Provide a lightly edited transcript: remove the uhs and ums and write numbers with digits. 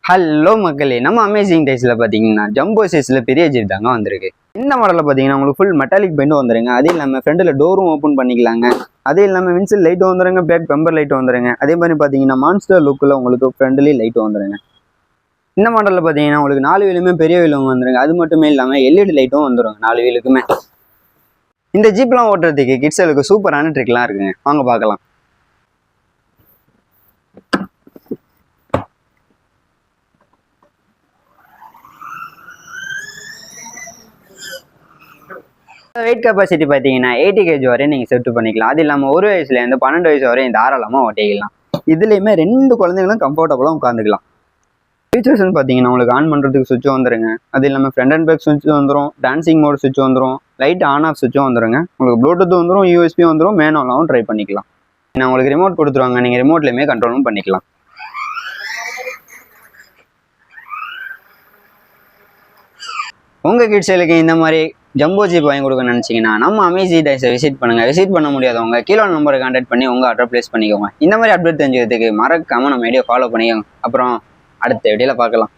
Hello மக்களே, நம்ம amazing டைஸ்ல பாத்தீங்கன்னா ஜம்போ சைஸ்ல பெரிய ஜீப் தாங்க வந்திருக்கு. இந்த மாடல்ல பாத்தீங்கன்னா உங்களுக்கு ஃபுல் மெட்டாலிக் பெயிண்ட் வந்துருங்க. அதே இல்லாம ஃப்ரண்ட்ல டோரும் ஓப்பன் பண்ணிக்கலாங்க. அதே இல்லாம வின்சில் லைட் வந்துருங்க, பேக் பம்பர் லைட் வந்துருங்க. அதே மாதிரி பாத்தீங்கன்னா மான்ஸ்டர் லுக்ல உங்களுக்கு ஃப்ரண்ட்லி லைட் வந்துருங்க. இந்த மாடல்ல பாத்தீங்கன்னா உங்களுக்கு 4 வீலுமே பெரிய வீலும் வந்துருங்க. அது மட்டுமே இல்லாம எல்இடி லைட்டும் வந்துடும் 4 வீலுக்குமே. இந்த ஜீப்லாம் ஓட்டுறதுக்கு கிட்ஸலுக்கு சூப்பரான ட்ரிக்லாம் இருக்குங்க. வாங்க பார்க்கலாம். வெயிட் கெப்பாசிட்டி பார்த்தீங்கன்னா 80 kg வரையும் நீங்கள் செட் பண்ணிக்கலாம். அது இல்லாமல் 1 வயசுலேருந்து 12 வயசு வரையும் தாராளமாக ஓட்டிக்கலாம். இதுலேயுமே 2 குழந்தைங்களும் கம்ஃபர்டபுளாக உட்காந்துக்கலாம். ஃபீச்சர்ஸ்னு பார்த்தீங்கன்னா உங்களுக்கு ஆன் பண்ணுறதுக்கு சுவிட்ச் வந்துருங்க. அது இல்லாமல் ஃப்ரண்ட் அண்ட் பேக் சுவிட்ச் வந்துடும், டான்சிங் மோட் சுவிட்ச் வந்துடும், லைட் ஆன் ஆஃப் சுவிட்சும் வந்துருங்க. உங்களுக்கு ப்ளூடூத் வந்துடும், யூஎஸ்பி வந்துடும், மேனுவலாகவும் ட்ரை பண்ணிக்கலாம். நான் உங்களுக்கு ரிமோட் கொடுத்துருவாங்க, நீங்கள் ரிமோட்லேயுமே கண்ட்ரோலும் பண்ணிக்கலாம். உங்கள் கிட்ஸுக்கு இந்த மாதிரி ஜம்போ ஜீப் வாங்கி கொடுக்க நினச்சிங்கன்னா நம்ம அமேசிங் டைஸை விசிட் பண்ணுங்கள். விசிட் பண்ண முடியாதவங்க கீழே நம்பரை கான்டாக்ட் பண்ணி உங்கள் ஆர்டர் ப்ளேஸ் பண்ணிக்கோங்க. இந்த மாதிரி அப்டேட் தெரிஞ்சுக்கிறதுக்கு மறக்காமல் நம்ம வீடியோ ஃபாலோ பண்ணிக்கோங்க. அப்புறம் அடுத்த வீடியோவில் பார்க்கலாம்.